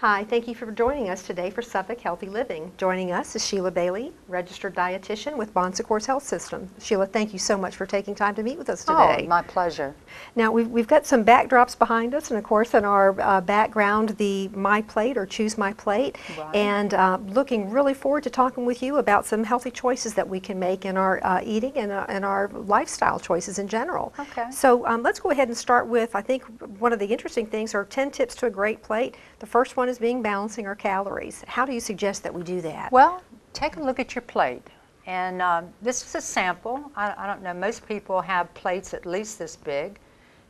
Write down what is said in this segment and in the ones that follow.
Hi, thank you for joining us today for Suffolk Healthy Living. Joining us is Sheila Bailey, registered dietitian with Bon Secours Health System. Sheila, thank you so much for taking time to meet with us today. Oh, my pleasure. Now, we've got some backdrops behind us, and of course in our background, the My Plate or Choose My Plate, Right. and looking really forward to talking with you about some healthy choices that we can make in our eating and our lifestyle choices in general. Okay. So let's go ahead and start with, I think one of the interesting things are 10 tips to a great plate. The first one is being balancing our calories. How do you suggest that we do that? Well, take a look at your plate. And this is a sample. I don't know, most people have plates at least this big.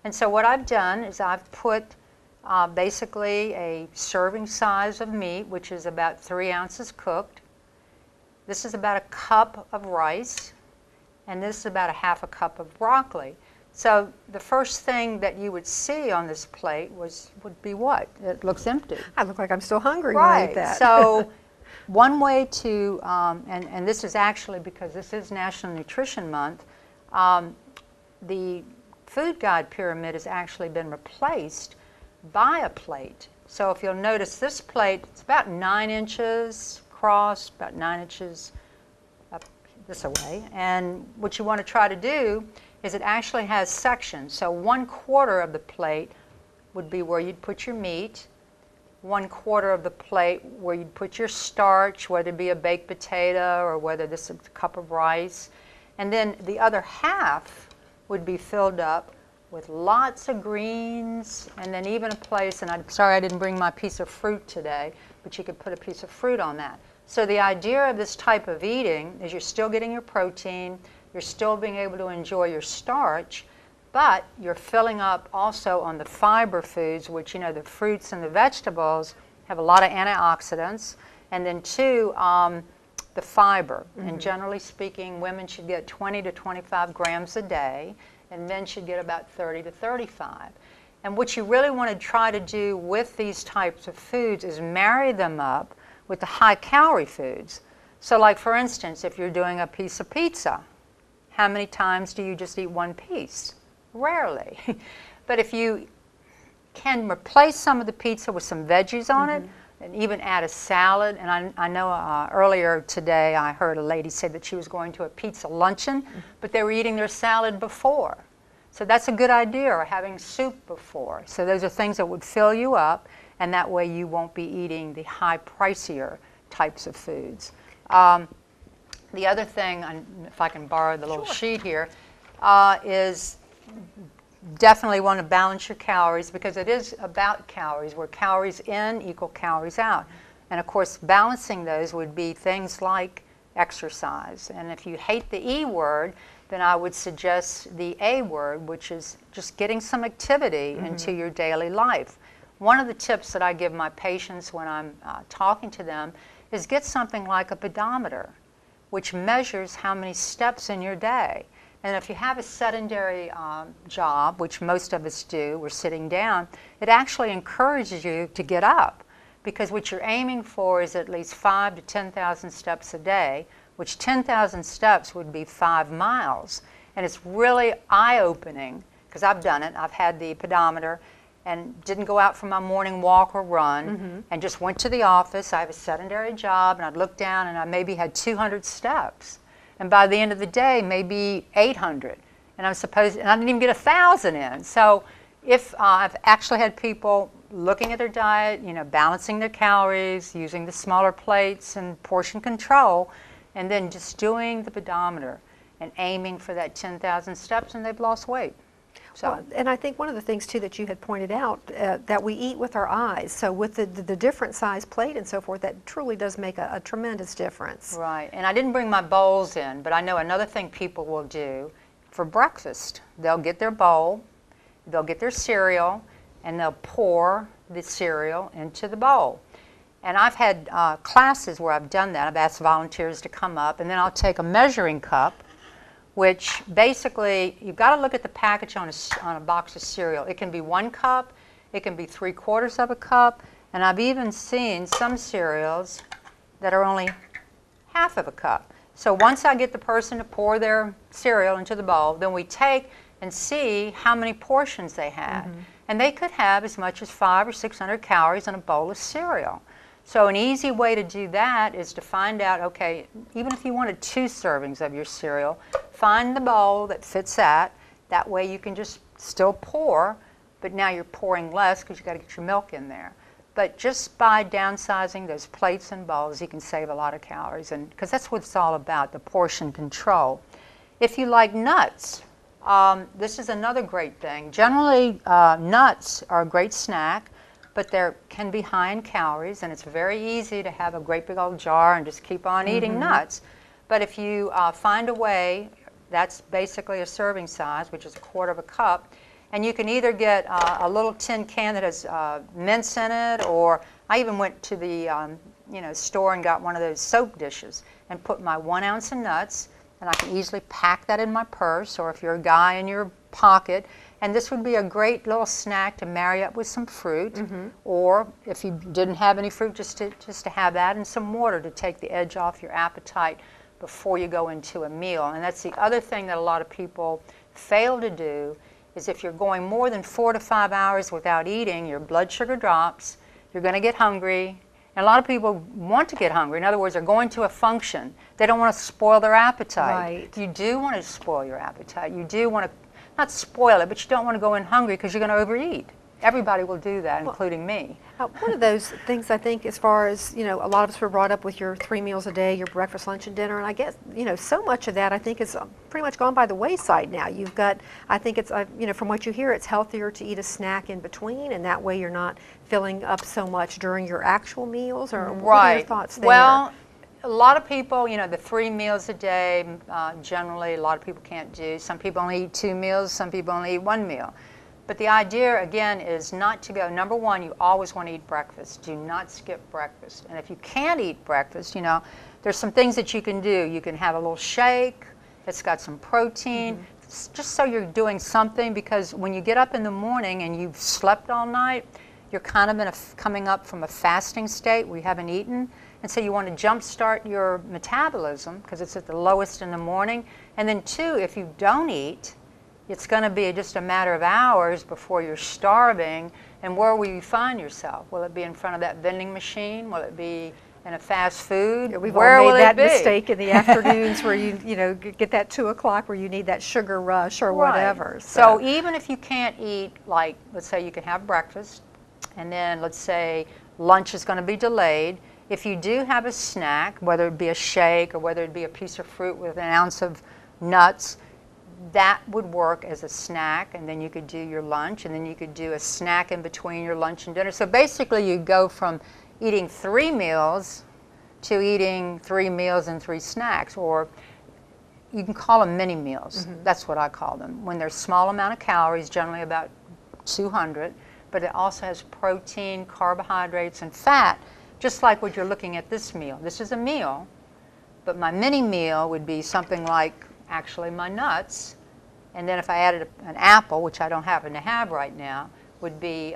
And so what I've done is I've put basically a serving size of meat, which is about 3 ounces cooked. This is about a cup of rice. And this is about a half a cup of broccoli. So the first thing that you would see on this plate would be what? It looks empty. I look like I'm still hungry when I eat Right. that. So one way to, and this is actually because this is National Nutrition Month, the food guide pyramid has actually been replaced by a plate. So if you'll notice this plate, it's about 9 inches across, about 9 inches up this way. And what you want to try to do is it actually has sections. So 1/4 of the plate would be where you'd put your meat, 1/4 of the plate where you'd put your starch, whether it be a baked potato or whether this is a cup of rice. And then the other half would be filled up with lots of greens, and then even a place, and I'm sorry I didn't bring my piece of fruit today, but you could put a piece of fruit on that. So the idea of this type of eating is you're still getting your protein, you're still being able to enjoy your starch, but you're filling up also on the fiber foods, which, you know, the fruits and the vegetables have a lot of antioxidants, and then two, the fiber. And generally speaking, women should get 20 to 25 grams a day, and men should get about 30 to 35. And what you really want to try to do with these types of foods is marry them up with the high-calorie foods. So like, for instance, if you're doing a piece of pizza, how many times do you just eat one piece? Rarely. But if you can replace some of the pizza with some veggies on it, and even add a salad, and I know earlier today I heard a lady say that she was going to a pizza luncheon, but they were eating their salad before. So that's a good idea, or having soup before. So those are things that would fill you up, and that way you won't be eating the high pricier types of foods. The other thing, if I can borrow the little sheet here, is definitely want to balance your calories, because it is about calories, where calories in equal calories out. And of course, balancing those would be things like exercise. And if you hate the E word, then I would suggest the A word, which is just getting some activity into your daily life. One of the tips that I give my patients when I'm talking to them is get something like a pedometer, which measures how many steps in your day. And if you have a sedentary job, which most of us do, we're sitting down, it actually encourages you to get up, because what you're aiming for is at least 5,000 to 10,000 steps a day, which 10,000 steps would be 5 miles. And it's really eye-opening, because I've done it. I've had the pedometer and didn't go out for my morning walk or run, and just went to the office. I have a sedentary job, and I'd look down and I maybe had 200 steps. And by the end of the day, maybe 800. And I didn't even get 1,000 in. So if I've actually had people looking at their diet, you know, balancing their calories, using the smaller plates and portion control, and then just doing the pedometer and aiming for that 10,000 steps, and they've lost weight. So. Well, and I think one of the things too that you had pointed out, that we eat with our eyes. So with the different size plate and so forth, that truly does make a tremendous difference. Right. And I didn't bring my bowls in, but I know another thing people will do for breakfast. They'll get their bowl, they'll get their cereal, and they'll pour the cereal into the bowl. And I've had classes where I've done that. I've asked volunteers to come up, and then I'll take a measuring cup, which basically, you've got to look at the package on a box of cereal. It can be 1 cup, it can be 3/4 of a cup, and I've even seen some cereals that are only half of a cup. So once I get the person to pour their cereal into the bowl, then we take and see how many portions they had. And they could have as much as 500 or 600 calories in a bowl of cereal. So an easy way to do that is to find out, okay, even if you wanted 2 servings of your cereal, find the bowl that fits that. That way you can just still pour, but now you're pouring less because you've got to get your milk in there. But just by downsizing those plates and bowls, you can save a lot of calories, and because that's what it's all about, the portion control. If you like nuts, this is another great thing. Generally, nuts are a great snack, but they can be high in calories, and it's very easy to have a great big old jar and just keep on eating nuts. But if you find a way, that's basically a serving size, which is 1/4 cup, and you can either get a little tin can that has mince in it, or I even went to the store and got one of those soap dishes and put my 1 ounce of nuts, and I can easily pack that in my purse, or if you're a guy, in your pocket. And this would be a great little snack to marry up with some fruit, or if you didn't have any fruit, just to have that and some water to take the edge off your appetite before you go into a meal. And that's the other thing that a lot of people fail to do, is if you're going more than 4 to 5 hours without eating, your blood sugar drops, you're going to get hungry. And a lot of people want to get hungry. In other words, they're going to a function. They don't want to spoil their appetite. Right. You do want to spoil your appetite. You do want to, not spoil it, but you don't want to go in hungry because you're going to overeat. Everybody will do that, including me. One of those things, I think, as far as, a lot of us were brought up with your 3 meals a day, your breakfast, lunch, and dinner, and I guess, so much of that, I think, is pretty much gone by the wayside now. You've got, I think it's, from what you hear, it's healthier to eat a snack in between, and that way you're not filling up so much during your actual meals, or what are your thoughts there? Well, a lot of people, the 3 meals a day, generally, a lot of people can't do. Some people only eat 2 meals, some people only eat 1 meal. But the idea, again, is not to go, number one, you always want to eat breakfast. Do not skip breakfast. And if you can't eat breakfast, there's some things that you can do. You can have a little shake that's got some protein, just so you're doing something, because when you get up in the morning and you've slept all night, you're kind of coming up from a fasting state where you haven't eaten. And so you want to jumpstart your metabolism because it's at the lowest in the morning. And then 2, if you don't eat, it's going to be just a matter of hours before you're starving. And where will you find yourself? Will it be in front of that vending machine? Will it be in a fast food? Yeah, we've where all will made that it be? mistake in the afternoons where you get that 2 o'clock where you need that sugar rush or whatever. So even if you can't eat, like, let's say you can have breakfast, and then let's say lunch is going to be delayed. If you do have a snack, whether it be a shake or whether it be a piece of fruit with 1 ounce of nuts, that would work as a snack, and then you could do your lunch, and then you could do a snack in between your lunch and dinner. So basically you go from eating 3 meals to eating 3 meals and 3 snacks, or you can call them mini meals. That's what I call them. When they're small amount of calories, generally about 200, but it also has protein, carbohydrates, and fat, just like what you're looking at this meal. This is a meal, but my mini meal would be something like actually my nuts, and then if I added an apple, which I don't happen to have right now, would be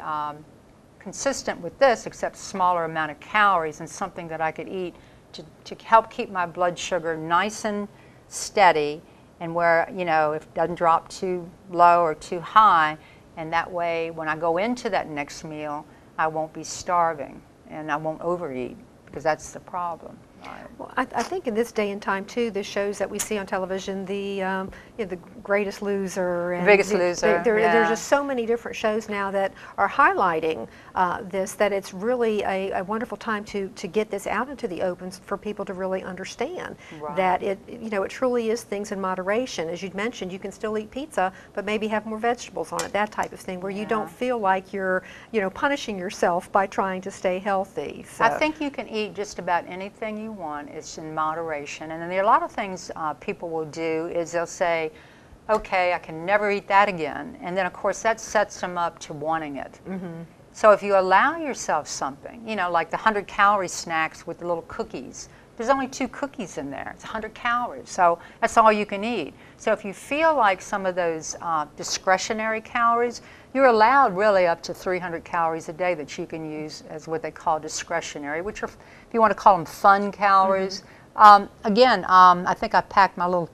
consistent with this, except smaller amount of calories, and something that I could eat to help keep my blood sugar nice and steady, and where, if it doesn't drop too low or too high, and that way when I go into that next meal, I won't be starving, and I won't overeat, because that's the problem. Well, I think in this day and time too, the shows that we see on television, the Greatest Loser, and Biggest Loser. There's just so many different shows now that are highlighting this, that it's really a wonderful time to get this out into the open for people to really understand that it truly is things in moderation. As you'd mentioned, you can still eat pizza, but maybe have more vegetables on it, that type of thing, where you don't feel like you're punishing yourself by trying to stay healthy. So. I think you can eat just about anything you want. It's in moderation. And then there are a lot of things people will do is they'll say, okay, I can never eat that again. And then, of course, that sets them up to wanting it. So if you allow yourself something, like the 100-calorie snacks with the little cookies, there's only 2 cookies in there. It's 100 calories. So that's all you can eat. So if you feel like some of those discretionary calories, you're allowed really up to 300 calories a day that you can use as what they call discretionary, which are, if you want to call them fun calories. Again, I think I packed my little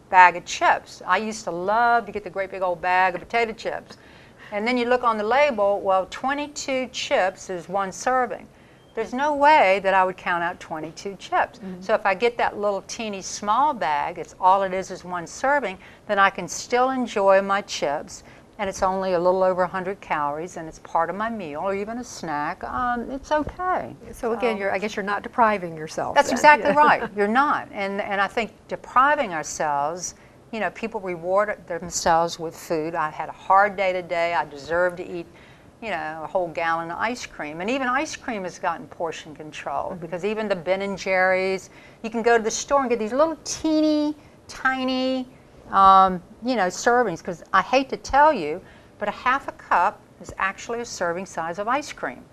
bag of chips. I used to love to get the great big old bag of potato chips. And then you look on the label, well, 22 chips is one serving. There's no way that I would count out 22 chips. So if I get that little teeny small bag, it's all it is one serving, then I can still enjoy my chips, and it's only a little over 100 calories, and it's part of my meal or even a snack. It's okay. So again, I guess you're not depriving yourself. That's then. exactly right. You're not. And I think depriving ourselves, you know, people reward themselves with food. I had a hard day today. I deserve to eat, you know, a whole gallon of ice cream. And even ice cream has gotten portion control, because even the Ben & Jerry's, you can go to the store and get these little teeny, tiny, you know, servings, because I hate to tell you, but a half a cup is actually a serving size of ice cream.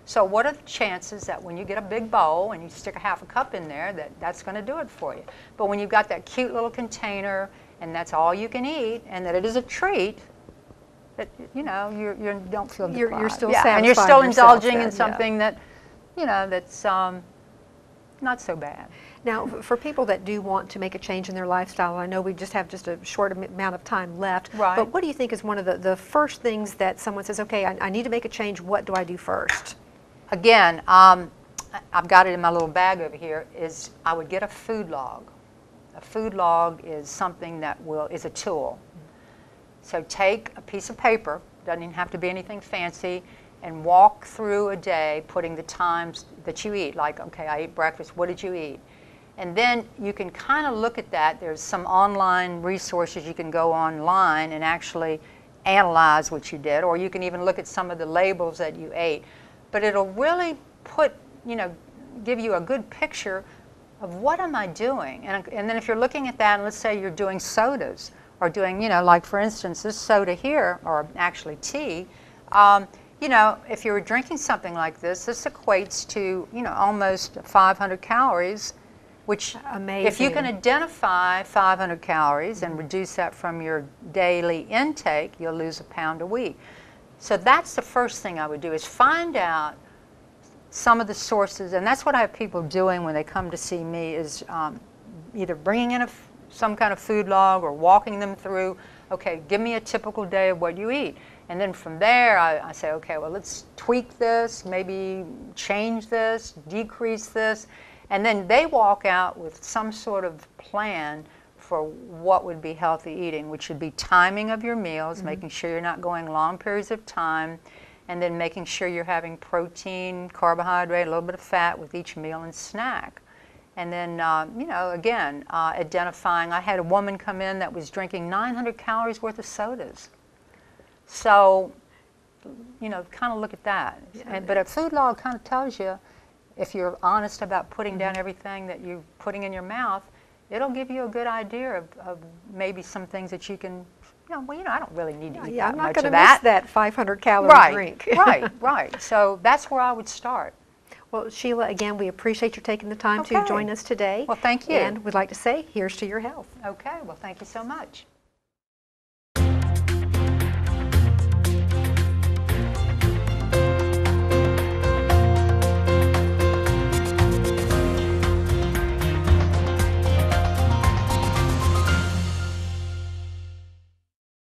So what are the chances that when you get a big bowl and you stick a half a cup in there, that's going to do it for you? But when you've got that cute little container and that's all you can eat, and that it is a treat, that, you know, you don't feel deprived. You're still yeah, and you're still indulging in something that, you know, that's not so bad. Now, for people that do want to make a change in their lifestyle, I know we just have a short amount of time left, right. But what do you think is one of the first things that someone says, okay, I need to make a change, what do I do first? Again, I've got it in my little bag over here, is I would get a food log. A food log is something that is a tool. So take a piece of paper, doesn't even have to be anything fancy, and walk through a day putting the times that you eat. Like, okay, I ate breakfast, what did you eat? And then you can kind of look at that. There's some online resources you can go online and actually analyze what you did, or you can even look at some of the labels that you ate. But it'll really give you a good picture of what am I doing. And then if you're looking at that, and let's say you're doing sodas, or doing, you know, like for instance, this soda here, or actually tea, you know, if you were drinking something like this equates to, you know, almost 500 calories, which amazing. If you can identify 500 calories and reduce that from your daily intake, you'll lose a pound a week. So that's the first thing I would do, is find out some of the sources, and that's what I have people doing when they come to see me, is either bringing in some kind of food log or walking them through, okay, give me a typical day of what you eat. And then from there, I say, okay, well, let's tweak this, maybe change this, decrease this. And then they walk out with some sort of plan for what would be healthy eating, which would be timing of your meals, making sure you're not going long periods of time, and then making sure you're having protein, carbohydrate, a little bit of fat with each meal and snack. And then, you know, again, identifying. I had a woman come in that was drinking 900 calories worth of sodas. So, you know, kind of look at that. But a food log kind of tells you, if you're honest about putting down everything that you're putting in your mouth, it'll give you a good idea of maybe some things that you can, you know, well, you know, I don't really need to eat that much of that. I'm not going to miss that 500 calorie drink. Right. So that's where I would start. Well, Sheila, again, we appreciate you taking the time to join us today. Well, thank you. And we'd like to say, here's to your health. Okay. Well, thank you so much.